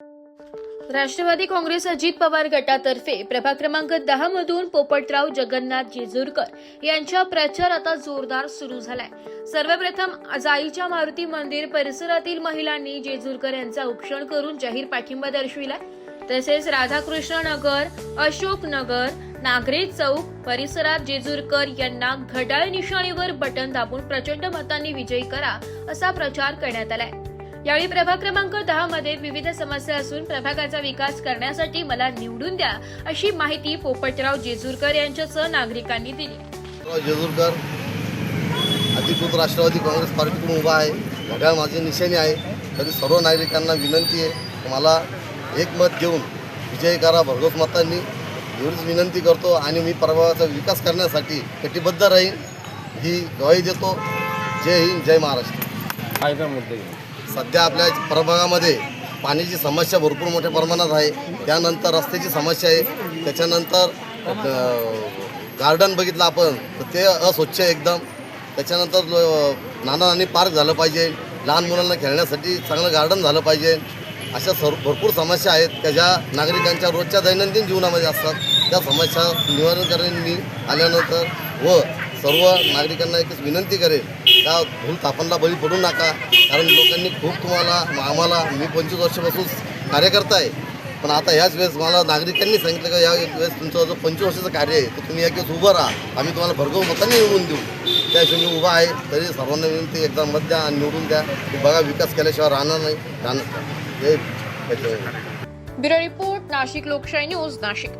राष्ट्रवादी काँग्रेस अजित पवार गटातर्फे प्रभाग क्रमांक 10 मधून पोपटराव जगन्नाथ जेजुरकर यांचा प्रचार आता जोरदार सुरू झालाय। सर्वप्रथम जाईच्या मारुती मंदिर परिसरातील महिलांनी जेजुरकर यांचा औक्षण करून जाहीर पाठिंबा दर्शविलाय। तसेच राधाकृष्ण नगर, अशोक नगर, नागरे चौक परिसरात जेजुरकर यांना घड्याळ निशाणीवर बटन दाबून प्रचंड मतांनी विजयी करा असा प्रचार करण्यात आलाय। यावेळी प्रभाग क्रमांक 10 मध्ये विविध समस्या असून प्रभागाचा विकास करण्यासाठी मला निवडून द्या अशी माहिती पोपटराव जेजुरकर यांच्यासह नागरिकांनी दिली। जेजुरकर अधिकृत राष्ट्रवादी काँग्रेस पार्टीकडून उभा आहे। घड्याळ माझी निशाणी आहे। तरी सर्व नागरिकांना विनंती आहे की मला एक मत देऊन विजयी करा भरघोस मतांनी, एवढीच विनंती करतो। आणि मी प्रभागाचा विकास करण्यासाठी कटिबद्ध राहीन ही ग्वाही देतो। जय हिंद, जय महाराष्ट्र। काय मुद्दे सध्या आपल्या प्रभागामध्ये पाण्याची समस्या भरपूर मोठ्या प्रमाणात आहे। त्यानंतर रस्त्याची समस्या आहे। त्याच्यानंतर गार्डन बघितलं आपण तर ते अस्वच्छ एकदम। त्याच्यानंतर नाना नानी पार्क झालं पाहिजे, लहान मुलांना खेळण्यासाठी चांगलं गार्डन झालं पाहिजे। अशा भरपूर समस्या आहेत त्या ज्या नागरिकांच्या रोजच्या दैनंदिन जीवनामध्ये असतात। त्या समस्या निवारण करणे मी आल्यानंतर व सर्व नागरिकांना एकच विनंती करेन का भूलथापांना बळी पडू नका। कारण लोकांनी खूप आम्हाला मी 25 वर्षापासून कार्यकर्ता आहे, पण आता ह्याच वेळेस मला नागरिकांनी सांगितलं का या वेळेस तुमचं जो 25 वर्षाचं कार्य आहे तर तुम्ही एक उभं राहा, आम्ही तुम्हाला भरघोस मतांनी निवडून देऊ। त्याशिवाय मी उभा आहे। तरी सर्वांना विनंती एकदा मत द्या आणि निवडून द्या। बघा विकास केल्याशिवाय राहणार नाही। ब्युरो रिपोर्ट, नाशिक लोकशाही न्यूज, नाशिक।